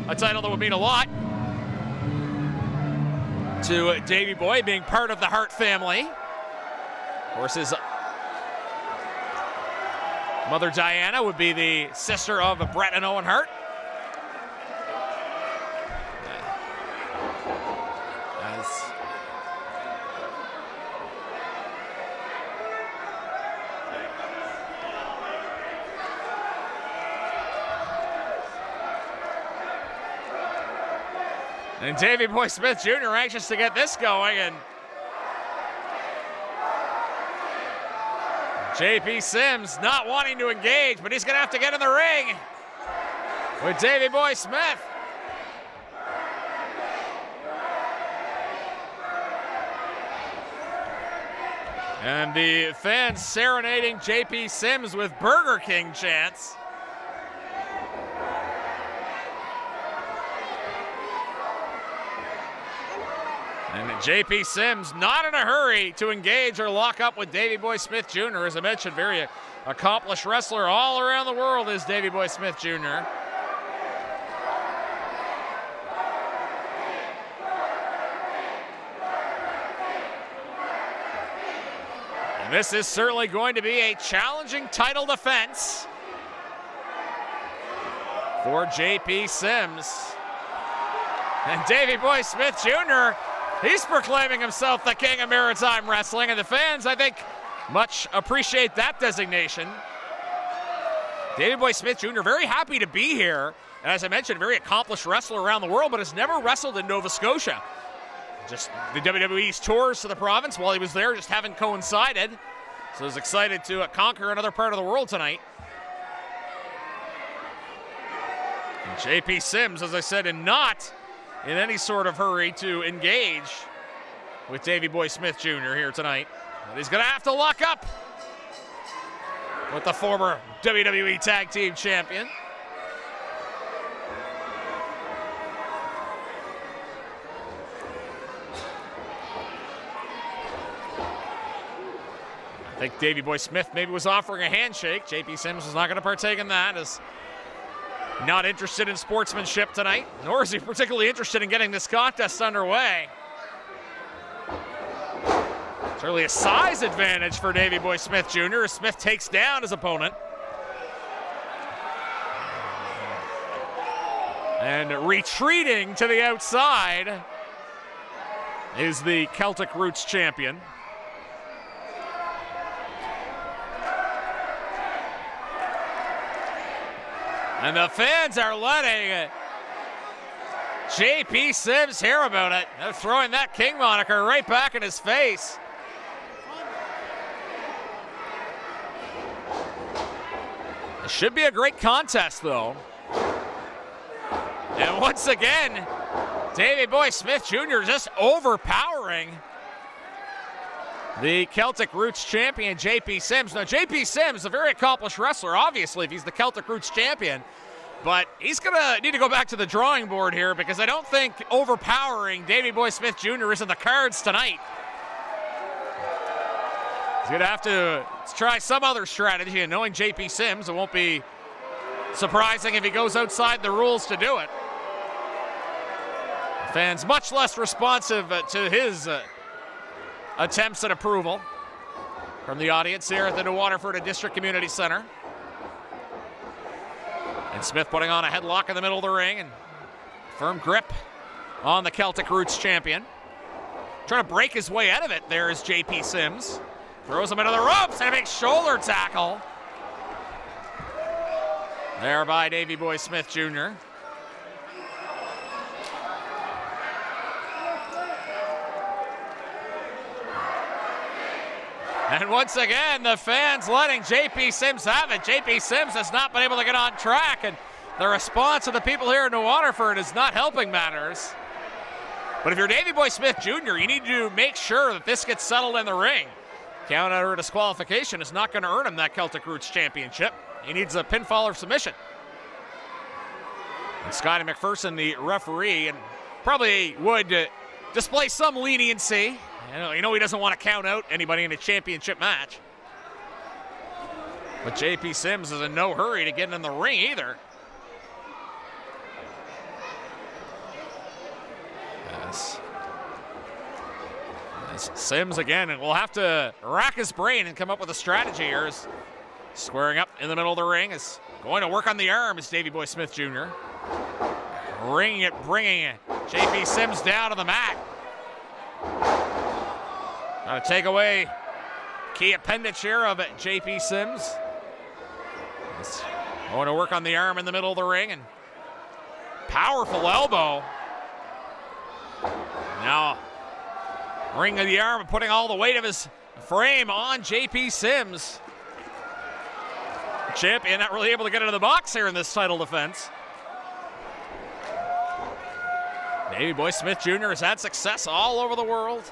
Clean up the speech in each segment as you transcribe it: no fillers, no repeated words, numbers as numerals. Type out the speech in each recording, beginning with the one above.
a title that would mean a lot to Davey Boy, being part of the Hart family. Of course, his mother Diana would be the sister of Bret and Owen Hart. And Davey Boy Smith Jr. anxious to get this going, and JP Sims not wanting to engage, but he's going to have to get in the ring with Davey Boy Smith. And the fans serenading JP Sims with Burger King chants. And JP Sims not in a hurry to engage or lock up with Davey Boy Smith Jr. As I mentioned, very accomplished wrestler all around the world is Davey Boy Smith Jr. And this is certainly going to be a challenging title defense for JP Sims. And Davey Boy Smith Jr., he's proclaiming himself the king of maritime wrestling, and the fans, I think, much appreciate that designation. Davey Boy Smith Jr., very happy to be here. And as I mentioned, very accomplished wrestler around the world, but has never wrestled in Nova Scotia. Just the WWE's tours to the province while he was there just haven't coincided. So he's excited to conquer another part of the world tonight. And JP Sims, as I said, not in any sort of hurry to engage with Davey Boy Smith Jr. here tonight. But he's going to have to lock up with the former WWE Tag Team Champion. I think Davey Boy Smith maybe was offering a handshake. JP Sims was not going to partake in that, as not interested in sportsmanship tonight, nor is he particularly interested in getting this contest underway. Certainly a size advantage for Davey Boy Smith Jr. as Smith takes down his opponent. And retreating to the outside is the Celtic Roots champion. And the fans are letting JP Sims hear about it. They're throwing that King moniker right back in his face. It should be a great contest, though. And once again, Davey Boy Smith Jr. just overpowering the Celtic Roots champion, JP Sims. Now, JP Sims, a very accomplished wrestler, obviously, if he's the Celtic Roots champion. But he's going to need to go back to the drawing board here, because I don't think overpowering Davey Boy Smith Jr. is in the cards tonight. He's going to have to try some other strategy, and knowing JP Sims, it won't be surprising if he goes outside the rules to do it. Fans much less responsive to his attempts at approval from the audience here at the New Waterford District Community Center. And Smith putting on a headlock in the middle of the ring, and firm grip on the Celtic Roots champion. Trying to break his way out of it there is JP Sims. Throws him into the ropes and a big shoulder tackle there by Davey Boy Smith Jr. And once again, the fans letting JP Sims have it. JP Sims has not been able to get on track, and the response of the people here in New Waterford is not helping matters. But if you're Davey Boy Smith Jr., you need to make sure that this gets settled in the ring. Count out or disqualification is not going to earn him that Celtic Roots championship. He needs a pinfall or submission. And Scotty McPherson, the referee, and probably would display some leniency. You know he doesn't want to count out anybody in a championship match. But JP Sims is in no hurry to get in the ring either. As Sims again will have to rack his brain and come up with a strategy here. As squaring up in the middle of the ring, is going to work on the arm as Davey Boy Smith Jr. Bringing JP Sims down to the mat. Trying to take away key appendage here of JP Sims. He's going to work on the arm in the middle of the ring, and powerful elbow. Now ring of the arm and putting all the weight of his frame on JP Sims. Champion not really able to get into the box here in this title defense. Davey Boy Smith Jr. has had success all over the world.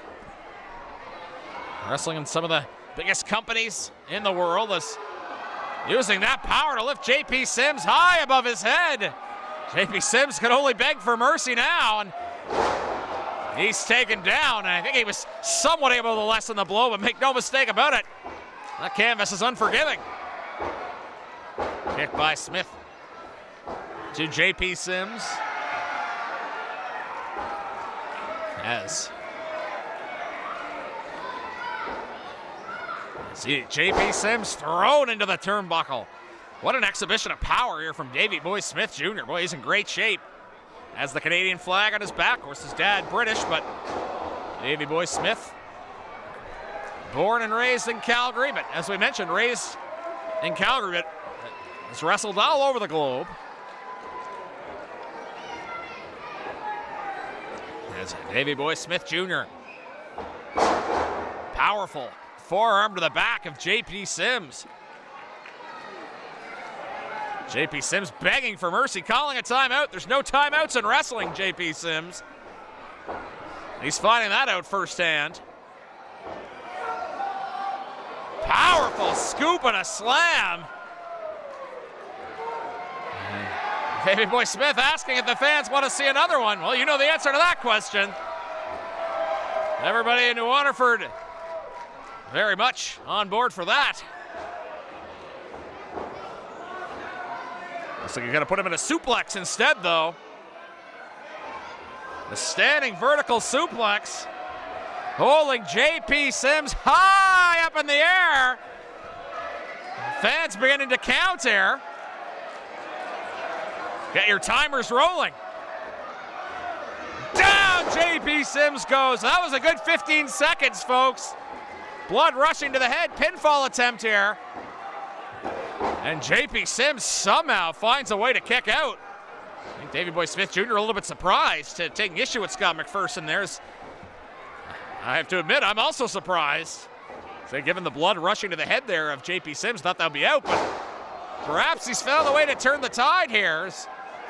Wrestling in some of the biggest companies in the world, is using that power to lift JP Sims high above his head. JP Sims can only beg for mercy now, and he's taken down. And I think he was somewhat able to lessen the blow, but make no mistake about it, that canvas is unforgiving. Kick by Smith to JP Sims. See JP Sims thrown into the turnbuckle. What an exhibition of power here from Davey Boy Smith Jr. Boy, he's in great shape. Has the Canadian flag on his back. Of course, his dad British, but Davey Boy Smith, born and raised in Calgary, but as we mentioned, raised in Calgary, but has wrestled all over the globe. As Davey Boy Smith Jr. Powerful forearm to the back of JP Sims. JP Sims begging for mercy, calling a timeout. There's no timeouts in wrestling, JP Sims. He's finding that out firsthand. Powerful scoop and a slam. Davey Boy Smith asking if the fans want to see another one. Well, you know the answer to that question. Everybody in New Waterford very much on board for that. Looks like you're going to put him in a suplex instead, though. The standing vertical suplex, holding JP Sims high up in the air. Fans beginning to count here. Get your timers rolling. Down JP Sims goes. That was a good 15 seconds, folks. Blood rushing to the head. Pinfall attempt here. And JP Sims somehow finds a way to kick out. I think Davey Boy Smith Jr. a little bit surprised, taking issue with Scott McPherson there. I have to admit, I'm also surprised. So given the blood rushing to the head there of JP Sims, thought that would be out, but perhaps he's found a way to turn the tide here.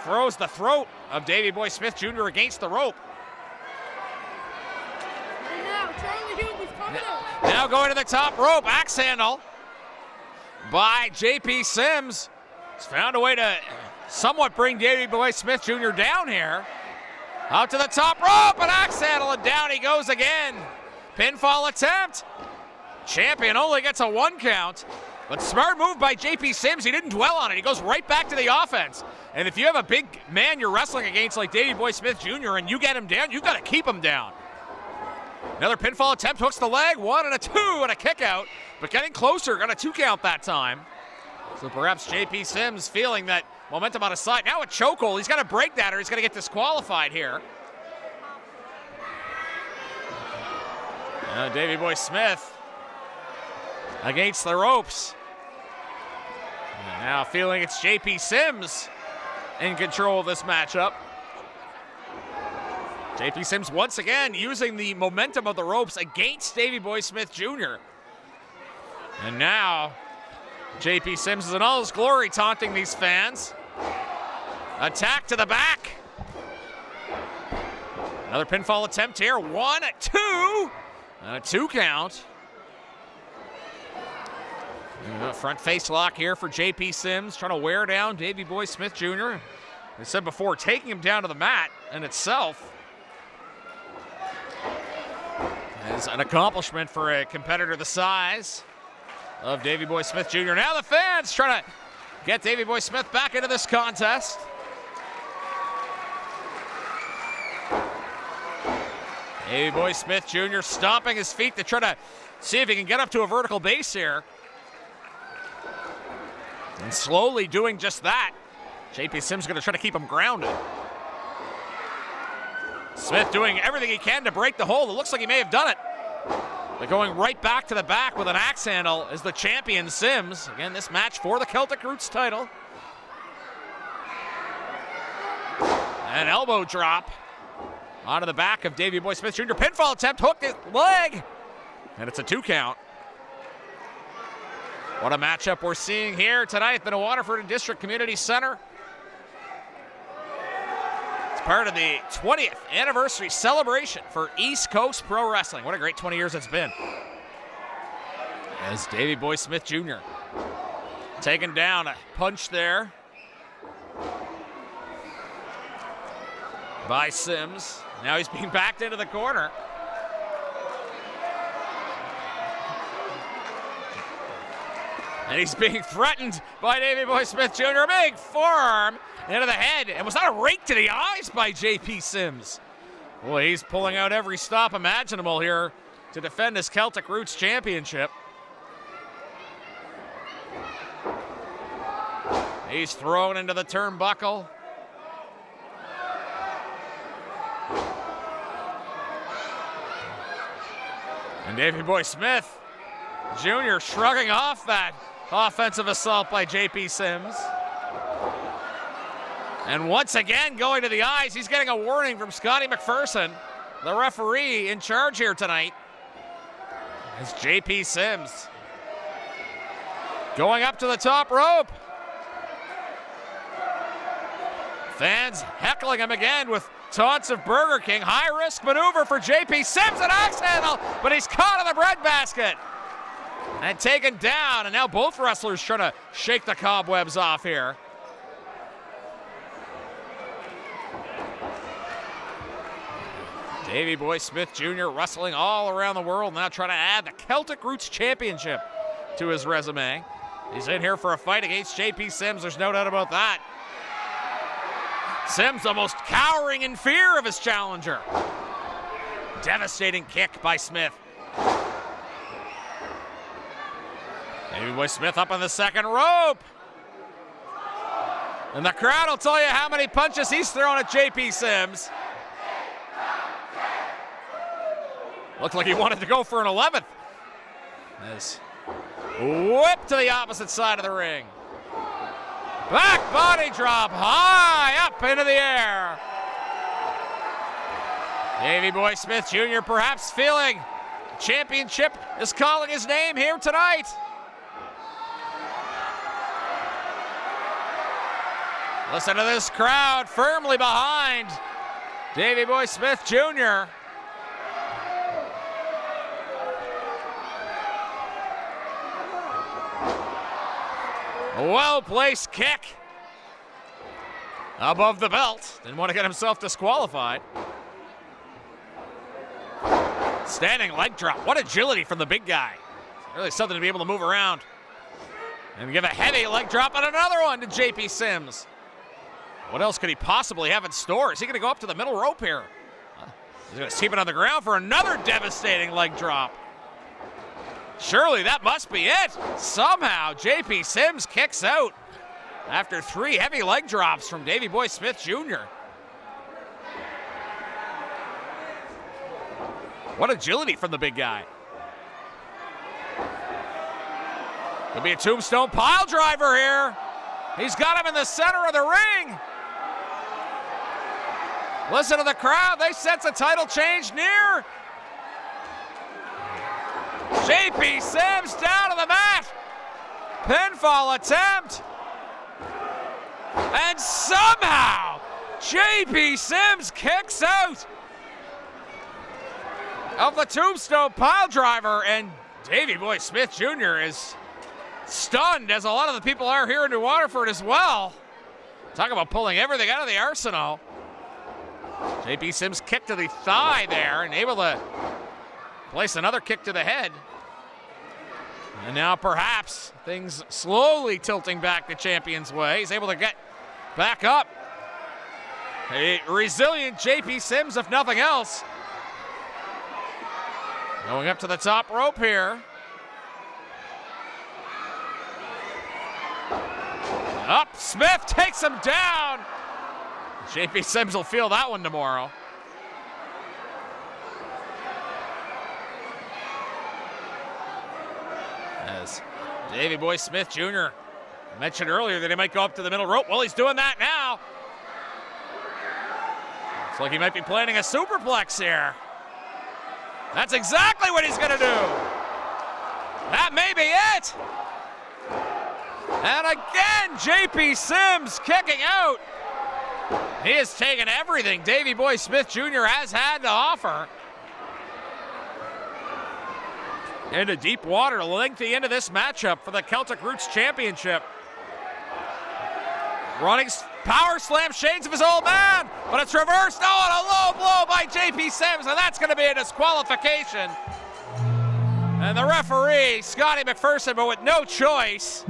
Throws the throat of Davey Boy Smith Jr. against the rope. Now going to the top rope, axe handle by JP Sims. He's found a way to somewhat bring Davey Boy Smith Jr. down here. Out to the top rope, an axe handle, and down he goes again. Pinfall attempt. Champion only gets a 1 count, but smart move by JP Sims. He didn't dwell on it. He goes right back to the offense. And if you have a big man you're wrestling against like Davey Boy Smith Jr. and you get him down, you've got to keep him down. Another pinfall attempt, hooks the leg, 1 and a 2 and a kick out, but getting closer, got a 2 count that time. So perhaps JP Sims feeling that momentum on his side. Now a chokehold, he's got to break that or he's going to get disqualified here. Davey Boy Smith against the ropes. And now feeling it's JP Sims in control of this matchup. JP Sims once again using the momentum of the ropes against Davey Boy Smith Jr. And now JP Sims is in all his glory taunting these fans. Attack to the back. Another pinfall attempt here. 1, 2, and a 2 count. Front face lock here for JP Sims, trying to wear down Davey Boy Smith Jr. I said before, taking him down to the mat in itself is an accomplishment for a competitor the size of Davey Boy Smith Jr. Now the fans trying to get Davey Boy Smith back into this contest. Davey Boy Smith Jr. stomping his feet to try to see if he can get up to a vertical base here. And slowly doing just that. JP Sims going to try to keep him grounded. Smith doing everything he can to break the hold. It looks like he may have done it. But going right back to the back with an axe handle is the champion Sims. Again, this match for the Celtic Roots title. An elbow drop onto the back of Davey Boy Smith Jr. Pinfall attempt, hooked his leg. And it's a 2 count. What a matchup we're seeing here tonight at the Waterford District Community Center. It's part of the 20th anniversary celebration for East Coast Pro Wrestling. What a great 20 years it's been. As Davey Boy Smith Jr. taken down, a punch there by Sims. Now he's being backed into the corner. And he's being threatened by Davey Boy Smith Jr. A big forearm into the head. And was that a rake to the eyes by JP Sims? Boy, he's pulling out every stop imaginable here to defend his Celtic Roots championship. He's thrown into the turnbuckle. And Davey Boy Smith Jr. shrugging off that offensive assault by JP Sims. And once again going to the eyes. He's getting a warning from Scotty McPherson, the referee in charge here tonight. It's JP Sims going up to the top rope. Fans heckling him again with taunts of Burger King. High-risk maneuver for JP Sims, an axe handle, but he's caught in the breadbasket and taken down. And now both wrestlers trying to shake the cobwebs off here. Davey Boy Smith Jr. wrestling all around the world, now trying to add the Celtic Roots Championship to his resume. He's in here for a fight against JP Sims, there's no doubt about that. Sims almost cowering in fear of his challenger. Devastating kick by Smith. Davey Boy Smith up on the second rope. And the crowd will tell you how many punches he's thrown at JP Sims. Looked like he wanted to go for an 11th. As whip to the opposite side of the ring. Back body drop, high up into the air. Davey Boy Smith Jr. perhaps feeling the championship is calling his name here tonight. Listen to this crowd firmly behind Davey Boy Smith Jr. A well-placed kick above the belt. Didn't want to get himself disqualified. Standing leg drop. What agility from the big guy. Really something to be able to move around. And give a heavy leg drop and another one to JP Sims. What else could he possibly have in store? Is he going to go up to the middle rope here? He's going to keep it on the ground for another devastating leg drop. Surely that must be it. Somehow JP Sims kicks out after 3 heavy leg drops from Davey Boy Smith Jr. What agility from the big guy. Could be a tombstone pile driver here. He's got him in the center of the ring. Listen to the crowd. They sense a title change near. JP Sims down to the mat. Pinfall attempt. And somehow JP Sims kicks out of the tombstone pile driver, and Davey Boy Smith Jr. is stunned, as a lot of the people are here in New Waterford as well. Talk about pulling everything out of the arsenal. JP Sims kick to the thigh there and able to place another kick to the head. And now perhaps things slowly tilting back the champion's way. He's able to get back up. A resilient JP Sims, if nothing else. Going up to the top rope here. Up, Smith takes him down. JP Sims will feel that one tomorrow. As Davey Boy Smith Jr. mentioned earlier that he might go up to the middle rope. Well, he's doing that now. Looks like he might be planning a superplex here. That's exactly what he's gonna do. That may be it. And again, JP Sims kicking out. He has taken everything Davey Boy Smith Jr. has had to offer. Into deep water, lengthy into this matchup for the Celtic Roots Championship. Running power slam shades of his old man, but it's reversed. Oh, and a low blow by JP Sims, and that's going to be a disqualification. And the referee, Scotty McPherson, but with no choice,